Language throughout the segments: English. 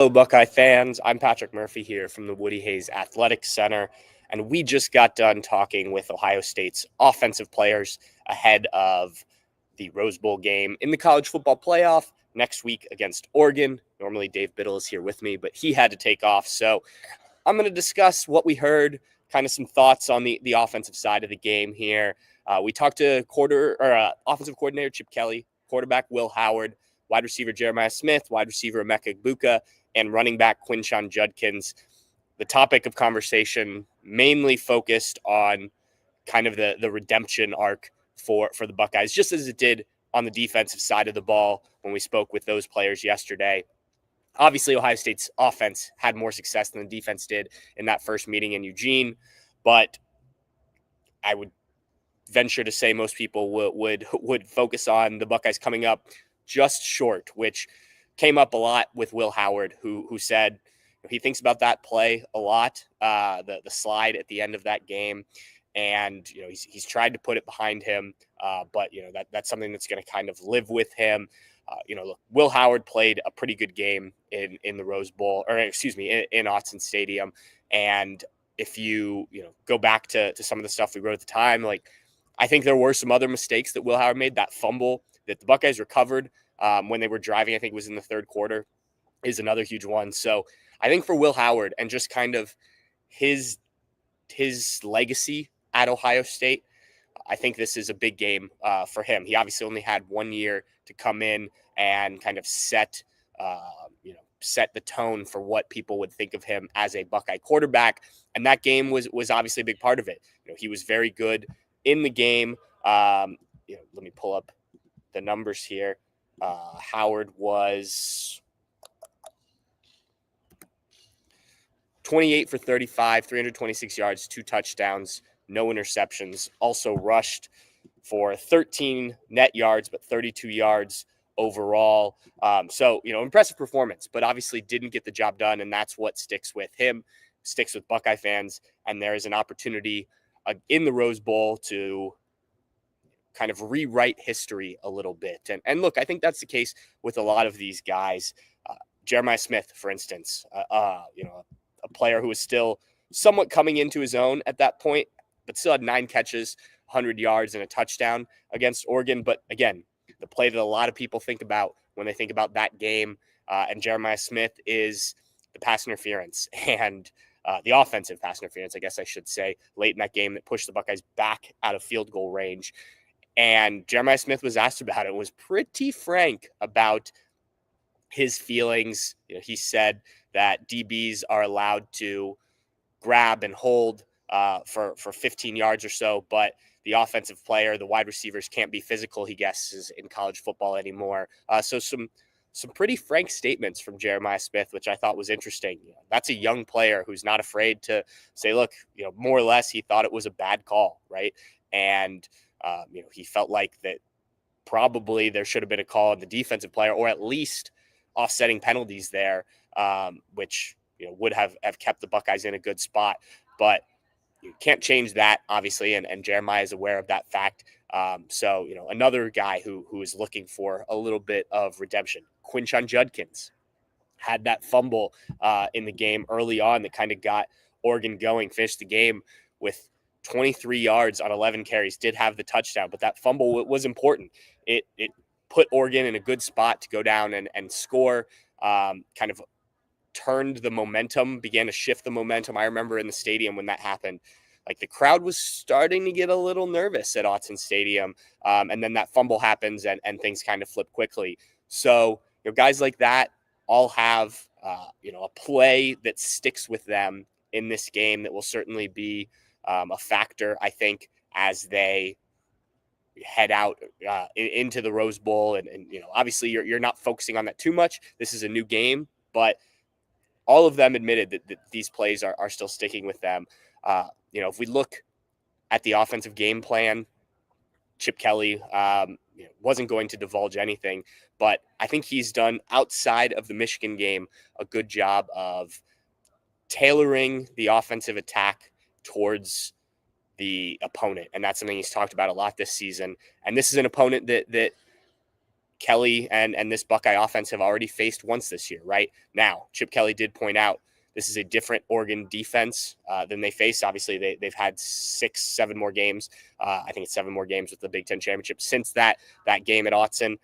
Hello, Buckeye fans. I'm Patrick Murphy here from the Woody Hayes Athletic Center, and we just got done talking with Ohio State's offensive players ahead of the Rose Bowl game in the college football playoff next week against Oregon. Normally, Dave Biddle is here with me, but he had to take off. So I'm going to discuss what we heard, kind of some thoughts on the offensive side of the game here. We talked to offensive coordinator Chip Kelly, quarterback Will Howard, wide receiver Jeremiah Smith, wide receiver Emeka Egbuka, and running back Quinshon Judkins. The topic of conversation mainly focused on kind of the redemption arc for the Buckeyes, just as it did on the defensive side of the ball when we spoke with those players yesterday. Obviously, Ohio State's offense had more success than the defense did in that first meeting in Eugene, but I would venture to say most people would focus on the Buckeyes coming up just short, which came up a lot with Will Howard, who said he thinks about that play a lot, the slide at the end of that game, and he's tried to put it behind him, but that's something that's going to kind of live with him. Look, Will Howard played a pretty good game in the Rose Bowl, or excuse me, in Autzen Stadium, and if you go back to some of the stuff we wrote at the time, like I think there were some other mistakes that Will Howard made. That fumble that the Buckeyes recovered when they were driving, I think it was in the third quarter, is another huge one. So I think for Will Howard and just kind of his legacy at Ohio State, I think this is a big game for him. He obviously only had 1 year to come in and kind of set the tone for what people would think of him as a Buckeye quarterback. And that game was obviously a big part of it. He was very good in the game. Let me pull up the numbers here. Howard was 28 for 35, 326 yards, 2 touchdowns, no interceptions. Also rushed for 13 net yards, but 32 yards overall. So impressive performance, but obviously didn't get the job done, and that's what sticks with him, sticks with Buckeye fans. And there is an opportunity in the Rose Bowl to kind of rewrite history a little bit. And look, I think that's the case with a lot of these guys. Jeremiah Smith, for instance, a player who was still somewhat coming into his own at that point, but still had 9 catches, 100 yards, and a touchdown against Oregon. But again, the play that a lot of people think about when they think about that game and Jeremiah Smith is the pass interference and the offensive pass interference, I guess I should say, late in that game that pushed the Buckeyes back out of field goal range. And Jeremiah Smith was asked about it, was pretty frank about his feelings. He said that DBs are allowed to grab and hold for 15 yards or so, but the offensive player, the wide receivers, can't be physical, he guesses, in college football anymore. So some pretty frank statements from Jeremiah Smith, which I thought was interesting. That's a young player who's not afraid to say, look, more or less he thought it was a bad call, right? And he felt like that probably there should have been a call on the defensive player, or at least offsetting penalties there, which would have kept the Buckeyes in a good spot. But you can't change that, obviously, and Jeremiah is aware of that fact. So another guy who is looking for a little bit of redemption, Quinshon Judkins, had that fumble in the game early on that kind of got Oregon going, finished the game with 23 yards on 11 carries, did have the touchdown, but that fumble was important. It put Oregon in a good spot to go down and score, kind of turned the momentum, began to shift the momentum. I remember in the stadium when that happened, like the crowd was starting to get a little nervous at Autzen Stadium. And then that fumble happens and things kind of flip quickly. So, guys like that all have, a play that sticks with them in this game that will certainly be a factor, I think, as they head out into the Rose Bowl. And obviously you're not focusing on that too much. This is a new game, but all of them admitted that these plays are still sticking with them. If we look at the offensive game plan, Chip Kelly wasn't going to divulge anything, but I think he's done, outside of the Michigan game, a good job of tailoring the offensive attack towards the opponent. And that's something he's talked about a lot this season. And this is an opponent that Kelly and this Buckeye offense have already faced once this year, right? Now, Chip Kelly did point out this is a different Oregon defense than they faced. Obviously, they've had 7 more games. I think it's 7 more games with the Big Ten championship since that game at Autzen.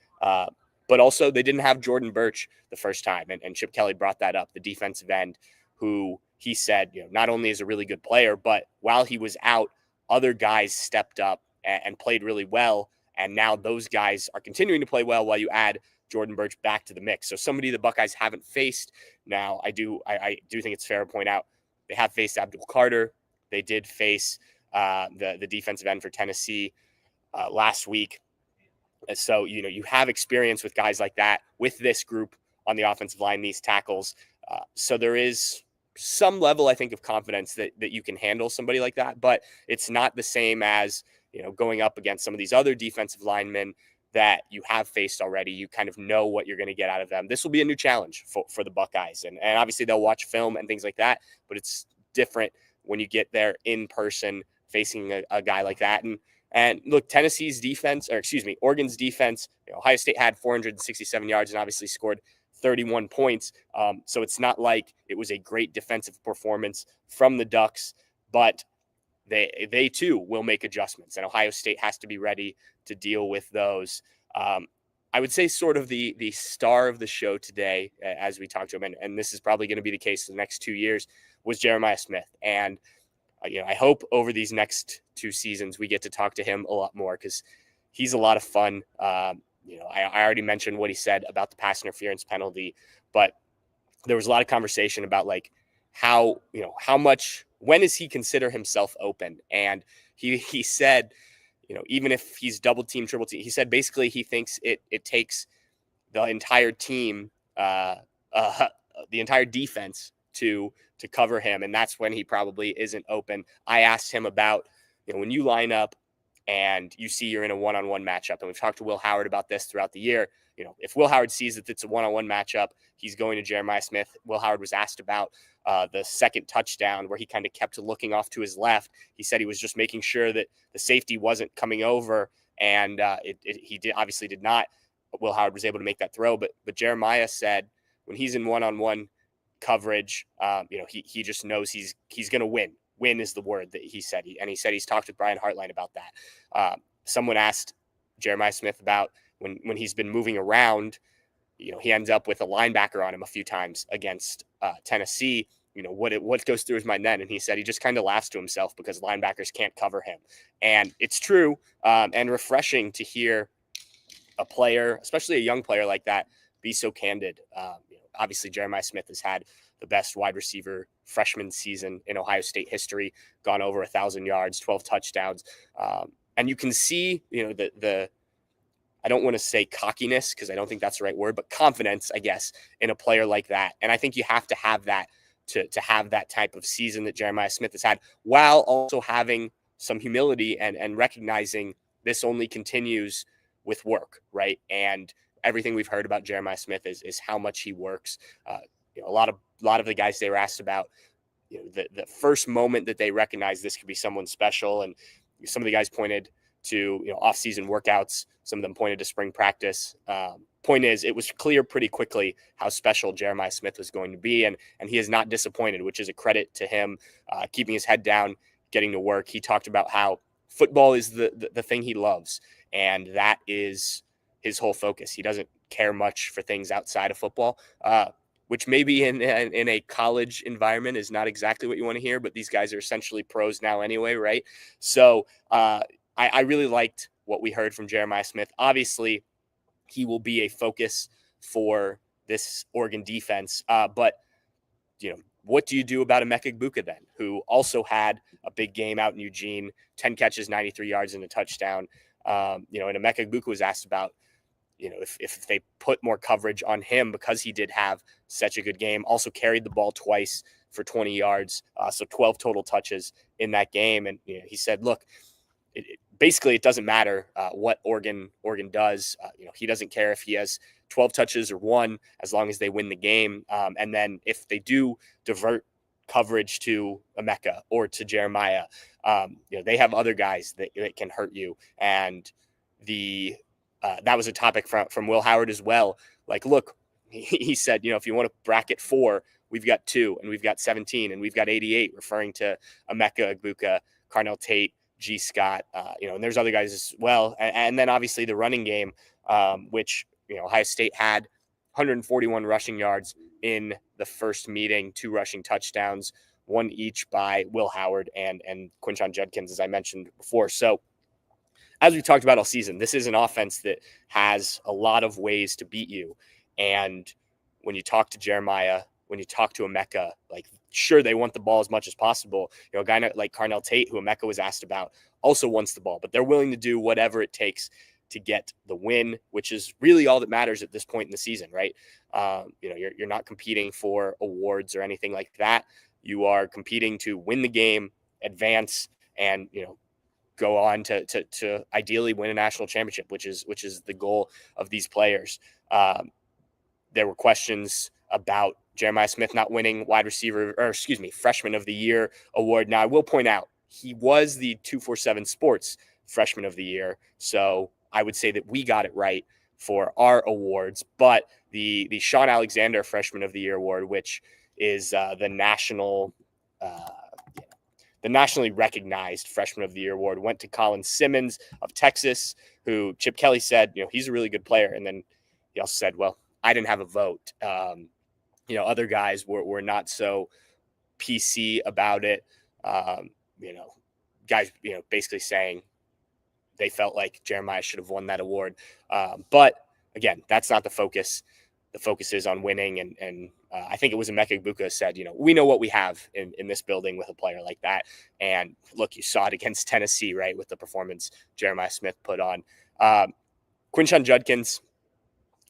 But also, they didn't have Jordan Birch the first time, and Chip Kelly brought that up, the defensive end, who he said, not only is a really good player, but while he was out, other guys stepped up and played really well. And now those guys are continuing to play well while you add Jordan Birch back to the mix. So somebody the Buckeyes haven't faced. Now, I do think it's fair to point out they have faced Abdul Carter. They did face the defensive end for Tennessee last week. So, you have experience with guys like that with this group on the offensive line, these tackles. So there is some level, I think, of confidence that you can handle somebody like that, but it's not the same as, going up against some of these other defensive linemen that you have faced already. You kind of know what you're going to get out of them. This will be a new challenge for the Buckeyes. And obviously they'll watch film and things like that, but it's different when you get there in person facing a guy like that. And look, Oregon's defense, Ohio State had 467 yards and obviously scored 31 points. So it's not like it was a great defensive performance from the Ducks, but they too will make adjustments, and Ohio State has to be ready to deal with those. I would say sort of the star of the show today, as we talked to him, and this is probably going to be the case for the next 2 years, was Jeremiah Smith. And I hope over these next 2 seasons we get to talk to him a lot more because he's a lot of fun. I already mentioned what he said about the pass interference penalty, but there was a lot of conversation about like how much, when does he consider himself open? And he said, even if he's double team, triple team, he said basically he thinks it takes the entire team, the entire defense to cover him, and that's when he probably isn't open. I asked him about, when you line up and you see you're in a one-on-one matchup, and we've talked to Will Howard about this throughout the year. If Will Howard sees that it's a one-on-one matchup, he's going to Jeremiah Smith. Will Howard was asked about the second touchdown where he kind of kept looking off to his left. He said he was just making sure that the safety wasn't coming over, and he obviously did not. Will Howard was able to make that throw, but Jeremiah said when he's in one-on-one coverage, he just knows he's going to win. Win is the word that he said. He said he's talked with Brian Hartline about that. Someone asked Jeremiah Smith about when he's been moving around, he ends up with a linebacker on him a few times against Tennessee. What goes through his mind then? And he said he just kind of laughs to himself because linebackers can't cover him. And it's true and refreshing to hear a player, especially a young player like that, be so candid. Obviously, Jeremiah Smith has had the best wide receiver freshman season in Ohio State history, gone over 1,000 yards, 12 touchdowns. And you can see, the I don't want to say cockiness because I don't think that's the right word, but confidence, I guess, in a player like that. And I think you have to have that to have that type of season that Jeremiah Smith has had, while also having some humility and recognizing this only continues with work, right? And everything we've heard about Jeremiah Smith is how much he works. A lot of the guys they were asked about, the first moment that they recognized this could be someone special, and some of the guys pointed to off-season workouts. Some of them pointed to spring practice. Point is, it was clear pretty quickly how special Jeremiah Smith was going to be, and he is not disappointed, which is a credit to him, keeping his head down, getting to work. He talked about how football is the thing he loves, and that is his whole focus. He doesn't care much for things outside of football, which maybe in a college environment is not exactly what you want to hear, but these guys are essentially pros now anyway, right? So I really liked what we heard from Jeremiah Smith. Obviously, he will be a focus for this Oregon defense, but what do you do about Emeka Egbuka then, who also had a big game out in Eugene, 10 catches, 93 yards, and a touchdown? And Emeka Egbuka was asked about, if they put more coverage on him because he did have such a good game, also carried the ball twice for 20 yards, so 12 total touches in that game. And he said, look, basically it doesn't matter what Oregon does. He doesn't care if he has 12 touches or 1, as long as they win the game. And then if they do divert coverage to Emeka or to Jeremiah, they have other guys that can hurt you. And the that was a topic from Will Howard as well. Like, look, he said, if you want to bracket 4, we've got 2, and we've got 17, and we've got 88, referring to Emeka Egbuka, Carnell Tate, G. Scott, and there's other guys as well. And then obviously the running game, which, Ohio State had 141 rushing yards in the first meeting, 2 rushing touchdowns, 1 each by Will Howard and Quinshon Judkins, as I mentioned before. So, as we talked about all season, this is an offense that has a lot of ways to beat you. And when you talk to Jeremiah, when you talk to Emeka, like, sure, they want the ball as much as possible. A guy like Carnell Tate, who Emeka was asked about, also wants the ball, but they're willing to do whatever it takes to get the win, which is really all that matters at this point in the season, right? You're not competing for awards or anything like that. You are competing to win the game, advance, and, go on to ideally win a national championship, which is the goal of these players. There were questions about Jeremiah Smith not winning freshman of the year award. Now, I will point out, he was the 247 Sports freshman of the year. So I would say that we got it right for our awards, but the Sean Alexander freshman of the year award, which is the nationally recognized freshman of the year award, went to Colin Simmons of Texas, who Chip Kelly said, he's a really good player. And then he also said, well, I didn't have a vote. Other guys were not so PC about it. Guys, basically saying they felt like Jeremiah should have won that award. But again, that's not the focus. The focus is on winning. And I think it was Emeka Egbuka said, we know what we have in this building with a player like that. And look, you saw it against Tennessee, right, with the performance Jeremiah Smith put on. Quinshon Judkins,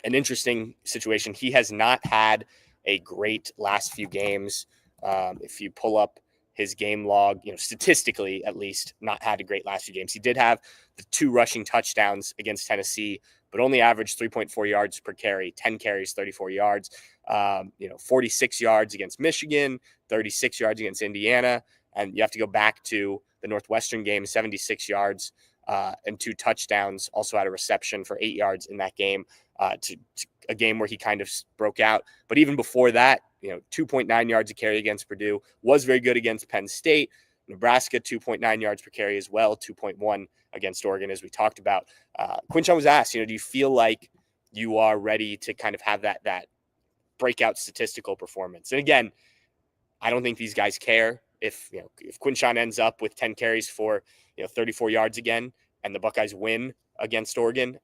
an interesting situation. He has not had a great last few games. If you pull up his game log, statistically at least, not had a great last few games. He did have the 2 rushing touchdowns against Tennessee, but only averaged 3.4 yards per carry, 10 carries, 34 yards, 46 yards against Michigan, 36 yards against Indiana. And you have to go back to the Northwestern game, 76 yards and 2 touchdowns, also had a reception for 8 yards in that game, to a game where he kind of broke out. But even before that, 2.9 yards a carry against Purdue, was very good against Penn State. Nebraska, 2.9 yards per carry as well, 2.1 against Oregon, as we talked about. Quinshon was asked, do you feel like you are ready to kind of have that breakout statistical performance? And again, I don't think these guys care if Quinshon ends up with 10 carries for 34 yards again and the Buckeyes win against Oregon.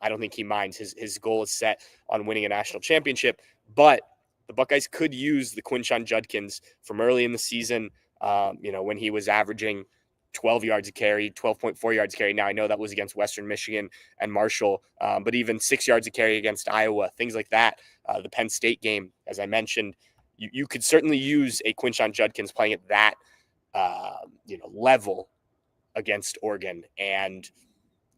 I don't think he minds. His goal is set on winning a national championship, but the Buckeyes could use the Quinshon Judkins from early in the season, when he was averaging 12 yards a carry, 12.4 yards a carry. Now, I know that was against Western Michigan and Marshall, but even 6 yards a carry against Iowa, things like that. The Penn State game, as I mentioned, you could certainly use a Quinshon Judkins playing at that level against Oregon. And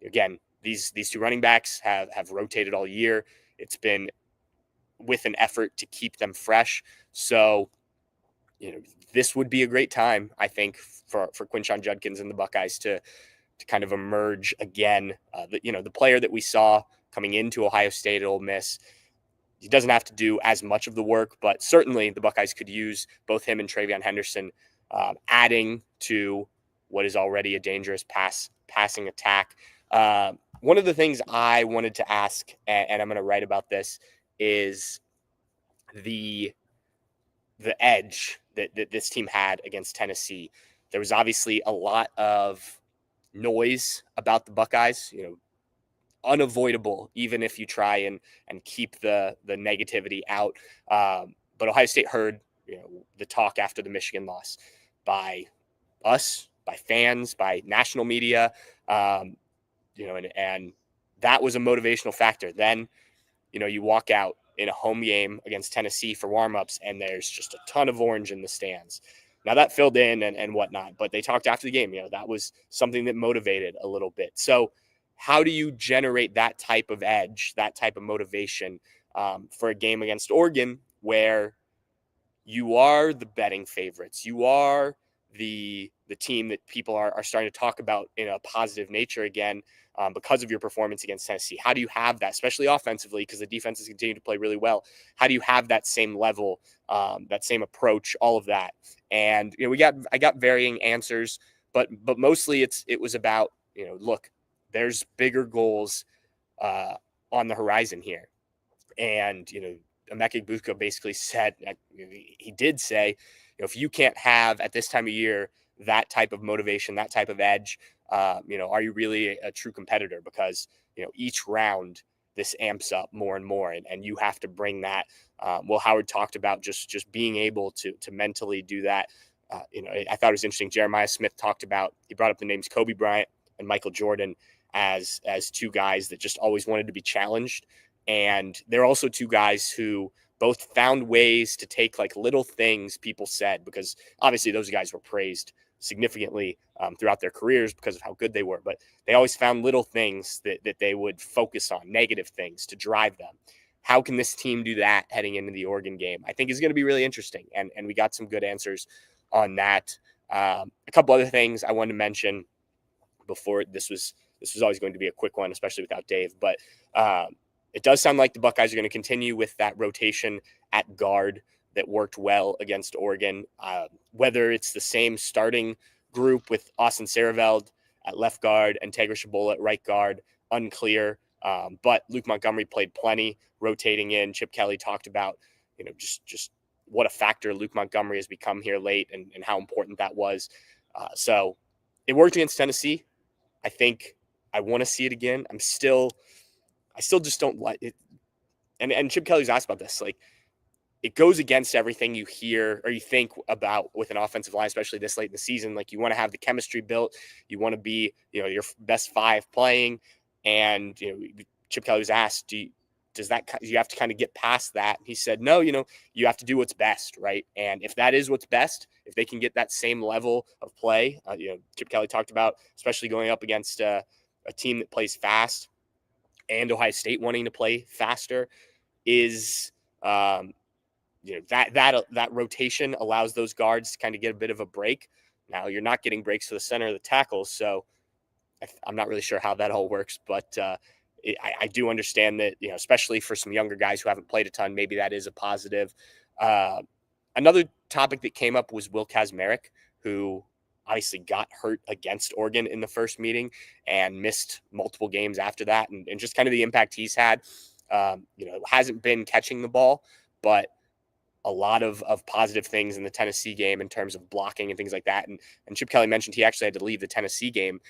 again, these 2 running backs have rotated all year. It's been with an effort to keep them fresh. So, this would be a great time, I think, for Quinshon Judkins and the Buckeyes to kind of emerge again. The player that we saw coming into Ohio State at Ole Miss, he doesn't have to do as much of the work, but certainly the Buckeyes could use both him and TreVeyon Henderson, adding to what is already a dangerous passing attack. One of the things I wanted to ask, and I'm going to write about this, is the edge that this team had against Tennessee. There was obviously a lot of noise about the Buckeyes, unavoidable, even if you try and keep the negativity out. But Ohio State heard, the talk after the Michigan loss by us, by fans, by national media, and that was a motivational factor. Then, you walk out in a home game against Tennessee for warmups, and there's just a ton of orange in the stands. Now, that filled in and whatnot, but they talked after the game. That was something that motivated a little bit. So how do you generate that type of edge, that type of motivation for a game against Oregon where you are the betting favorites? You are the team that people are starting to talk about in a positive nature again, because of your performance against Tennessee? How do you have that, especially offensively, because the defenses continue to play really well? How do you have that same level, that same approach, all of that? And I got varying answers, but mostly it was about, look, there's bigger goals uh, on the horizon here. And, Emeka Egbuka basically said, he did say, if you can't have at this time of year that type of motivation, that type of edge, are you really a true competitor? Because, each round this amps up more and more, and you have to bring that. Will Howard talked about just being able to mentally do that. I thought it was interesting. Jeremiah Smith he brought up the names Kobe Bryant and Michael Jordan as two guys that just always wanted to be challenged. And they're also two guys who both found ways to take like little things people said, because obviously those guys were praised significantly throughout their careers because of how good they were. But they always found little things that they would focus on, negative things to drive them. How can this team do that heading into the Oregon game? I think is going to be really interesting. And we got some good answers on that. A couple other things I wanted to mention before this was always going to be a quick one, especially without Dave. But it does sound like the Buckeyes are going to continue with that rotation at guard that worked well against Oregon. Whether it's the same starting group with Austin Saraveld at left guard and Tegra Shabola at right guard, unclear. But Luke Montgomery played plenty, rotating in. Chip Kelly talked about, just what a factor Luke Montgomery has become here late, and how important that was. So it worked against Tennessee. I think I want to see it again. I still just don't like it. And Chip Kelly's asked about this. Like, it goes against everything you hear or you think about with an offensive line, especially this late in the season. Like, you want to have the chemistry built. You want to be, your best five playing. And, Chip Kelly was asked, do you have to kind of get past that? And he said, no, you have to do what's best, right? And if that is what's best, if they can get that same level of play, Chip Kelly talked about, especially going up against a team that plays fast, and Ohio State wanting to play faster, is that rotation allows those guards to kind of get a bit of a break. Now you're not getting breaks to the center of the tackles, so I'm not really sure how that all works, but I do understand that, especially for some younger guys who haven't played a ton, maybe that is a positive. Another topic that came up was Will Kazmarek, who obviously got hurt against Oregon in the first meeting and missed multiple games after that, and just kind of the impact he's had. Hasn't been catching the ball, but a lot of positive things in the Tennessee game in terms of blocking and things like that. And Chip Kelly mentioned he actually had to leave the Tennessee game.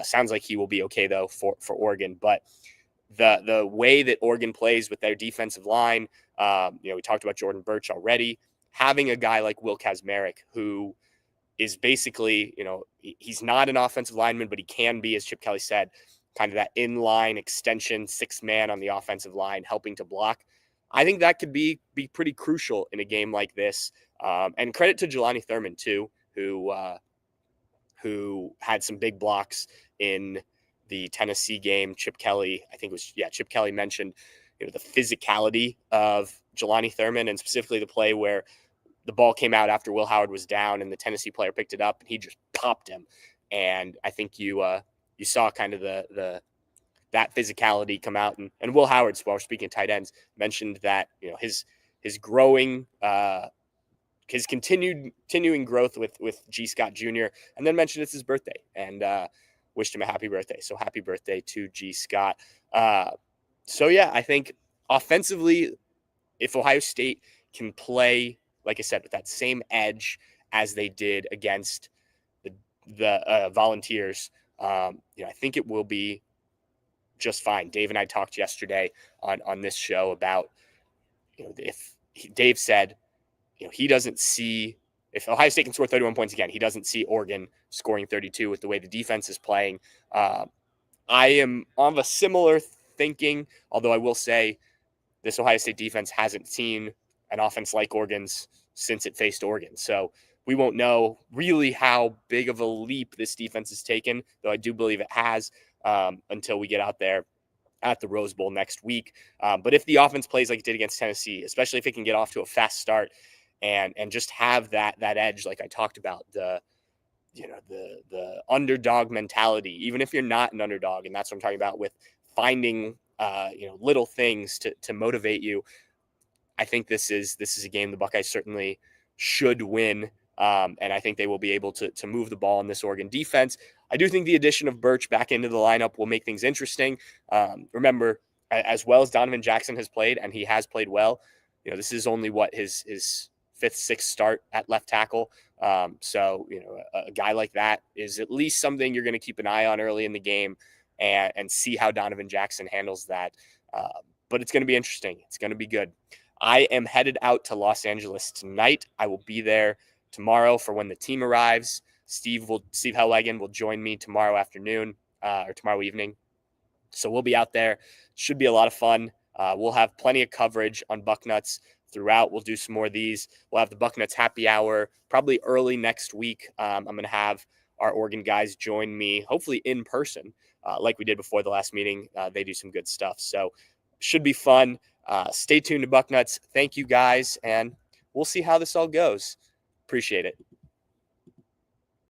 Sounds like he will be okay though for Oregon. But the way that Oregon plays with their defensive line, we talked about Jordan Birch already. Having a guy like Will Kazmarek, who is basically, he's not an offensive lineman, but he can be, as Chip Kelly said, kind of that inline extension, sixth man on the offensive line, helping to block. I think that could be pretty crucial in a game like this. And credit to Jelani Thurman too, who had some big blocks in the Tennessee game. Chip Kelly mentioned, the physicality of Jelani Thurman, and specifically the play where the ball came out after Will Howard was down and the Tennessee player picked it up and he just popped him. And I think you saw kind of that physicality come out. And Will Howard, while we're speaking of tight ends, mentioned that, his growing, his continuing growth with G. Scott Jr., and then mentioned it's his birthday and wished him a happy birthday. So happy birthday to G. Scott. So yeah, I think offensively, if Ohio State can play, like I said, with that same edge as they did against the Volunteers, I think it will be just fine. Dave and I talked yesterday on this show about, Dave said, he doesn't see, if Ohio State can score 31 points again, he doesn't see Oregon scoring 32 with the way the defense is playing. I am of a similar thinking, although I will say this Ohio State defense hasn't seen an offense like Oregon's since it faced Oregon. So we won't know really how big of a leap this defense has taken, though I do believe it has, until we get out there at the Rose Bowl next week. But if the offense plays like it did against Tennessee, especially if it can get off to a fast start and just have that edge, like I talked about, the the underdog mentality, even if you're not an underdog. And that's what I'm talking about with finding, little things to motivate you. I think this is a game the Buckeyes certainly should win. And I think they will be able to move the ball in this Oregon defense. I do think the addition of Birch back into the lineup will make things interesting. Remember, as well as Donovan Jackson has played, and he has played well, this is only his fifth, sixth start at left tackle. So a guy like that is at least something you're going to keep an eye on early in the game and see how Donovan Jackson handles that. But it's going to be interesting. It's going to be good. I am headed out to Los Angeles tonight. I will be there tomorrow for when the team arrives. Steve Hellegan will join me tomorrow afternoon or tomorrow evening. So we'll be out there. Should be a lot of fun. We'll have plenty of coverage on Bucknuts throughout. We'll do some more of these. We'll have the Bucknuts happy hour probably early next week. I'm going to have our Oregon guys join me, hopefully in person, like we did before the last meeting. They do some good stuff. So should be fun. Stay tuned to Bucknuts. Thank you guys, and we'll see how this all goes. Appreciate it.